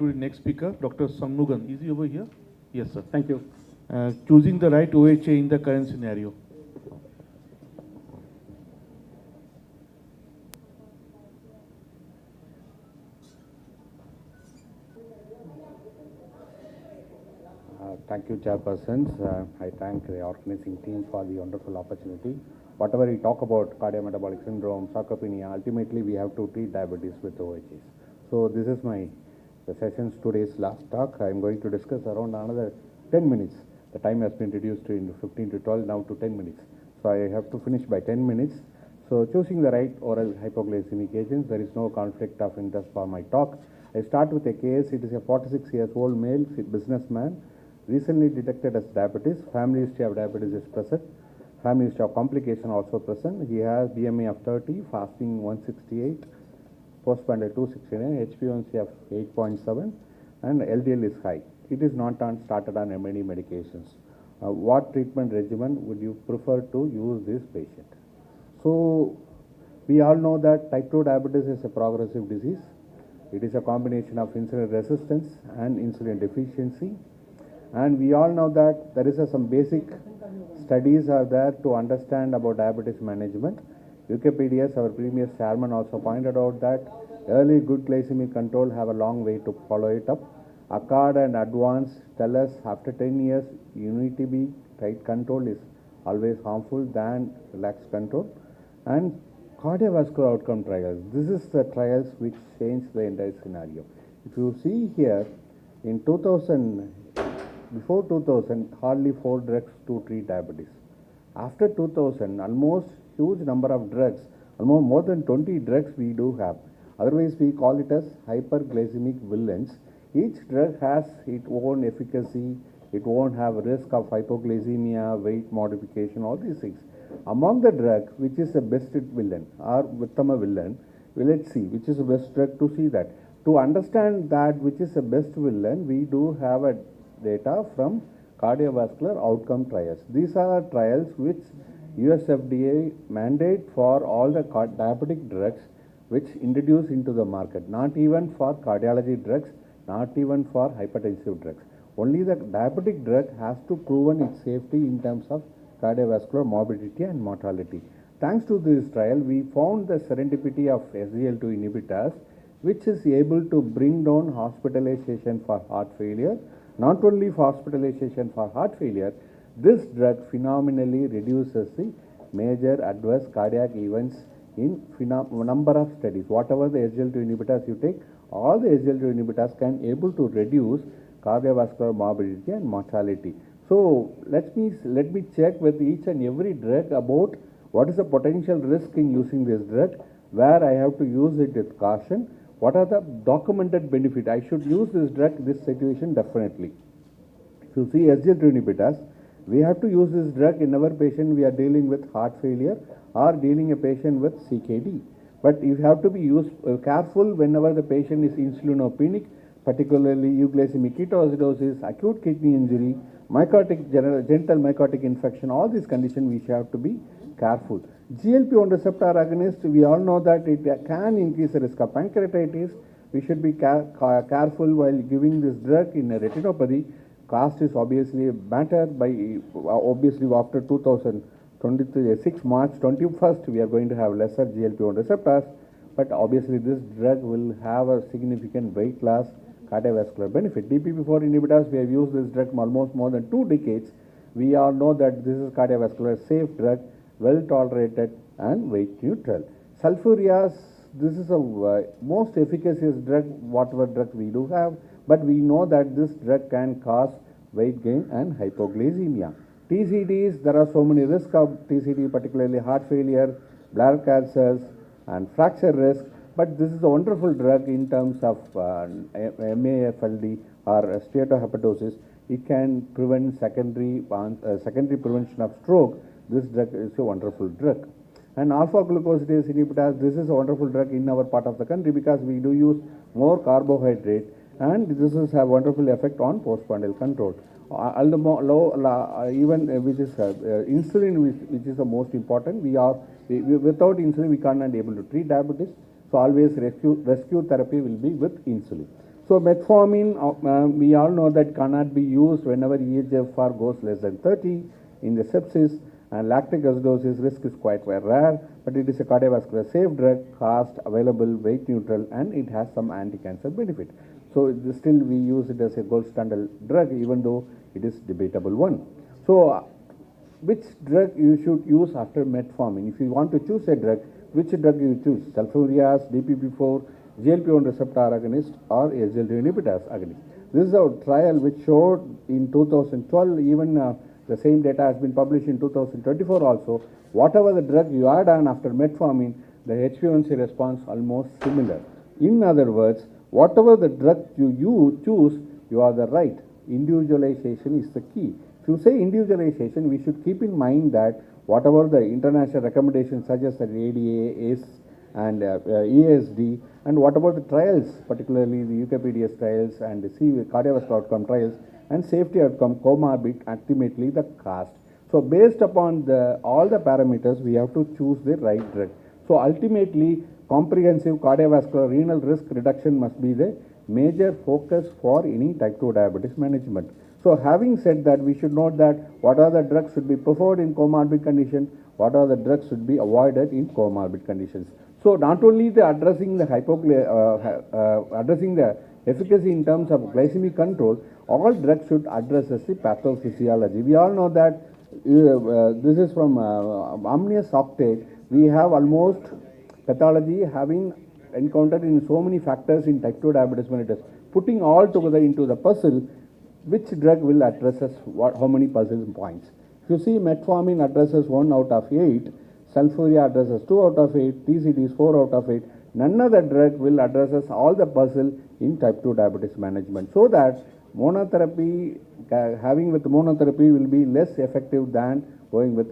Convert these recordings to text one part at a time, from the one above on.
To the next speaker, Dr. Shanmugam. Is he over here? Yes, sir. Thank you. Choosing the right OHA in the current scenario. Thank you, chairpersons. I thank the organizing team for the wonderful opportunity. Whatever we talk about cardiometabolic syndrome, sarcopenia, ultimately we have to treat diabetes with OHAs. So this is the session's today's last talk. I am going to discuss around another 10 minutes. The time has been reduced to 15 to 12, now to 10 minutes. So I have to finish by 10 minutes. So choosing the right oral hypoglycemic agents, there is no conflict of interest for my talk. I start with a case. It is a 46-year-old male businessman, recently detected as diabetes. Family history of diabetes is present. Family history of complication also present. He has BMI of 30, fasting 168, postprandial 269, HbA1c of 8.7, and LDL is high. It is not started on many medications. What treatment regimen would you prefer to use this patient? So we all know that type 2 diabetes is a progressive disease. It is a combination of insulin resistance and insulin deficiency. And we all know that there is some basic studies are there to understand about diabetes management. Wikipedia, our previous chairman, also pointed out that early good glycemic control have a long way to follow it up. ACCORD and ADVANCE tell us after 10 years, unity B tight control is always harmful than relaxed control. And cardiovascular outcome trials. This is the trials which change the entire scenario. If you see here, in 2000, before 2000, hardly 4 drugs to treat diabetes. After 2000, almost huge number of drugs, almost more than 20 drugs we do have. Otherwise, we call it as hyperglycemic villains. Each drug has its own efficacy. It won't have risk of hypoglycemia, weight modification, all these things. Among the drug, which is the best villain or Uttama villain, let's see which is the best drug to see that. To understand that which is the best villain, we do have a data from cardiovascular outcome trials. These are trials which US FDA mandate for all the diabetic drugs which introduce into the market, not even for cardiology drugs, not even for hypertensive drugs. Only the diabetic drug has to proven its safety in terms of cardiovascular morbidity and mortality. Thanks to this trial, we found the serendipity of SGLT2 inhibitors, which is able to bring down hospitalization for heart failure. Not only for hospitalization for heart failure, this drug phenomenally reduces the major adverse cardiac events in number of studies. Whatever the SGLT2 inhibitors you take, all the SGLT2 inhibitors can able to reduce cardiovascular morbidity and mortality. So let me check with each and every drug about what is the potential risk in using this drug, where I have to use it with caution. What are the documented benefit? I should use this drug, this situation definitely. If you see SGLT2 inhibitors, we have to use this drug in our patient we are dealing with heart failure or dealing a patient with CKD. But you have to be careful whenever the patient is insulinopenic, particularly euglycemic ketoacidosis, acute kidney injury, genital mycotic infection, all these conditions we have to be careful. GLP-1 receptor agonist, we all know that it can increase the risk of pancreatitis. We should be careful while giving this drug in a retinopathy. Cost is obviously matter by obviously after 2026 March 21st, we are going to have lesser GLP-1 receptors, but obviously this drug will have a significant weight loss, cardiovascular benefit. DPP-4 inhibitors, we have used this drug almost more than 2 decades. We all know that this is cardiovascular safe drug, well tolerated and weight neutral. Sulfurias, this is a most efficacious drug, whatever drug we do have, but we know that this drug can cause weight gain and hypoglycemia. TCDs, there are so many risks of TCD, particularly heart failure, bladder cancers and fracture risk, but this is a wonderful drug in terms of MAFLD or steatohepatosis. It can prevent secondary prevention of stroke. This drug is a wonderful drug. And alpha-glucosidase inhibitors, this is a wonderful drug in our part of the country because we do use more carbohydrate, and this is a wonderful effect on postprandial control. Even which is insulin, which is the most important. Without insulin, we cannot able to treat diabetes. So always rescue therapy will be with insulin. So metformin, we all know that cannot be used whenever EGFR goes less than 30 in the sepsis, and lactic acidosis risk is quite rare, but it is a cardiovascular safe drug, cost, available, weight neutral, and it has some anti-cancer benefit. So still we use it as a gold standard drug, even though it is debatable one. So which drug you should use after metformin? If you want to choose a drug, which drug you choose? Sulfurias, DPP4, GLP-1 receptor agonist, or SGLT2 inhibitors agonist. This is a trial which showed in 2012, even the same data has been published in 2024 also. Whatever the drug you add on after metformin, the HbA1c response almost similar. In other words, whatever the drug you choose, you are the right. Individualization is the key. If you say individualization, we should keep in mind that whatever the international recommendations suggest that ADA, ACE, and EASD, and what about the trials, particularly the UKPDS trials and the cardiovascular outcome trials and safety outcome comorbid, ultimately the cost. So based upon all the parameters, we have to choose the right drug. So ultimately, comprehensive cardiovascular renal risk reduction must be the major focus for any type 2 diabetes management. So having said that, we should note that what are the drugs should be preferred in comorbid condition, what are the drugs should be avoided in comorbid conditions. So not only the addressing the efficacy in terms of glycemic control, all drugs should address the pathophysiology. We all know that this is from amnious octet. We have almost pathology having encountered in so many factors in type 2 diabetes mellitus. Putting all together into the puzzle, which drug will address us how many puzzle points? If you see, metformin addresses 1 out of 8, sulfuria addresses 2 out of 8, TCD is 4 out of 8. None other drug will address us all the puzzle in type 2 diabetes management. So that monotherapy, having with monotherapy will be less effective than going with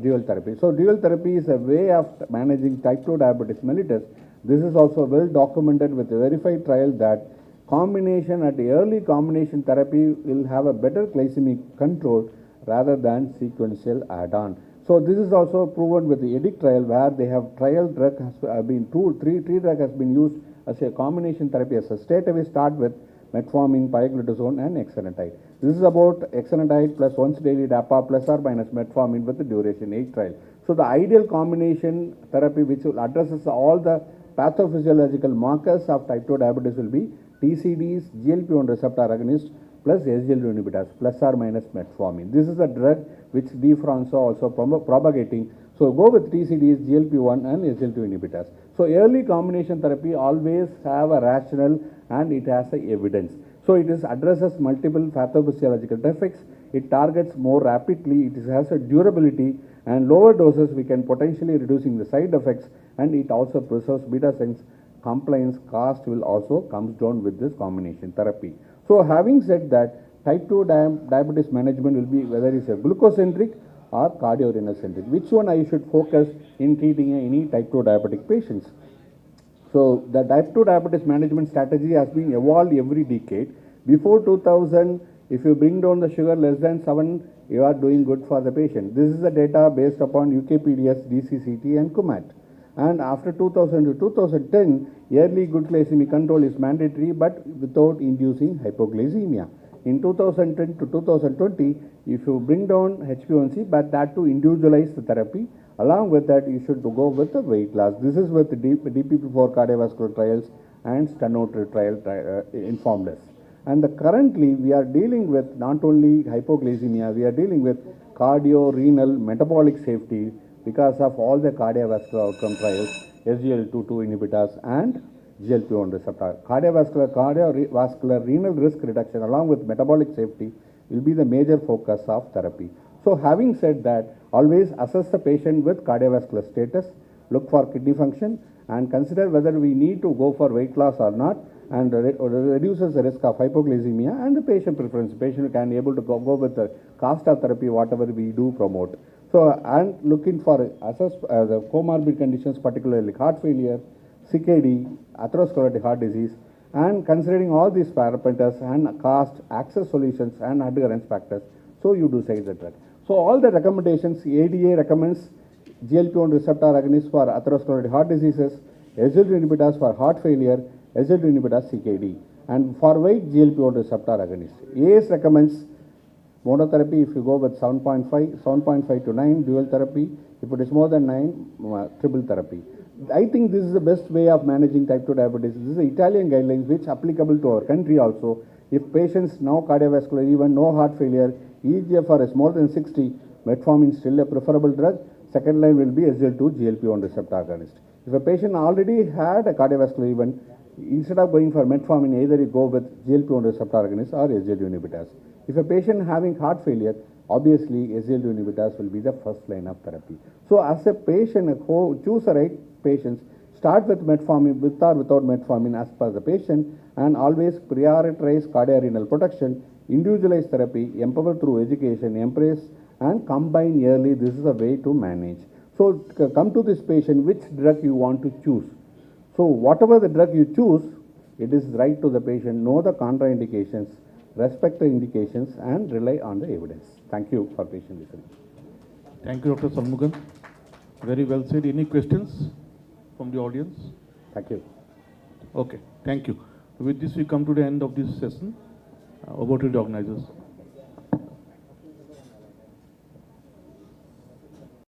dual therapy. So dual therapy is a way of managing type 2 diabetes mellitus. This is also well documented with a verified trial that combination at the early combination therapy will have a better glycemic control rather than sequential add-on. So this is also proven with the EDIC trial, where they have trial drug has been three drug has been used as a combination therapy as a straight away start with metformin, pioglitazone, and exenatide. This is about exenatide plus once daily DAPA plus or minus metformin with the duration 8 trial. So the ideal combination therapy which will addresses all the pathophysiological markers of type 2 diabetes will be TCDs, GLP-1 receptor agonist plus SGLT2 inhibitors plus or minus metformin. This is a drug which D. Franco also propagating. So go with TCDs, GLP-1 and SGLT2 inhibitors. So early combination therapy always have a rationale and it has a evidence. So it is addresses multiple pathophysiological defects. It targets more rapidly. It has a durability, and lower doses we can potentially reducing the side effects, and it also preserves beta sense. Compliance cost will also comes down with this combination therapy. So having said that, type 2 diabetes management will be whether it's a glucocentric or cardiorenal centric. Which one I should focus in treating any type 2 diabetic patients? So the type 2 diabetes management strategy has been evolved every decade. Before 2000, if you bring down the sugar less than 7, you are doing good for the patient. This is the data based upon UKPDS, DCCT and CUMAT. And after 2000 to 2010, yearly good glycemic control is mandatory but without inducing hypoglycemia. In 2010 to 2020, if you bring down HbA1c, but that to individualize the therapy, along with that you should go with the weight loss. This is what the DPP4 cardiovascular trials and stenotide trial informed us. And currently we are dealing with not only hypoglycemia, we are dealing with cardio-renal metabolic safety because of all the cardiovascular outcome trials, SGLT2 inhibitors and GLP-1 receptor. Cardiovascular renal risk reduction along with metabolic safety will be the major focus of therapy. So having said that, always assess the patient with cardiovascular status, look for kidney function, and consider whether we need to go for weight loss or not, and reduces the risk of hypoglycemia and the patient preference. Patient can able to go with the cost of therapy, whatever we do promote. So, and looking for assess the comorbid conditions, particularly heart failure, CKD, atherosclerotic heart disease, and considering all these parameters and cost, access solutions, and adherence factors, so you decide the drug. So all the recommendations, ADA recommends GLP-1 receptor agonist for atherosclerotic heart diseases, SGLT inhibitors for heart failure, SGLT inhibitors CKD. And for weight, GLP-1 receptor agonist. AS recommends monotherapy if you go with 7.5 to 9, dual therapy. If it is more than 9, triple therapy. I think this is the best way of managing type 2 diabetes. This is the Italian guidelines which applicable to our country also. If patients no cardiovascular event, no heart failure, eGFR is more than 60, metformin is still a preferable drug. Second line will be SGL2 GLP-1 receptor agonist. If a patient already had a cardiovascular event, instead of going for metformin, either you go with GLP-1 receptor agonist or SGLT inhibitors. If a patient having heart failure, obviously SGLT inhibitors will be the first line of therapy. So as a patient, choose the right patients, start with metformin, with or without metformin as per the patient, and always prioritize cardiorenal protection, individualized therapy, empower through education, embrace and combine early. This is a way to manage. So come to this patient, which drug you want to choose. So whatever the drug you choose, it is right to the patient, know the contraindications, respect the indications and rely on the evidence. Thank you for patient listening. Thank you, Dr. Shanmugam. Very well said. Any questions from the audience? Thank you. Okay, thank you. With this, we come to the end of this session. Over to the organizers.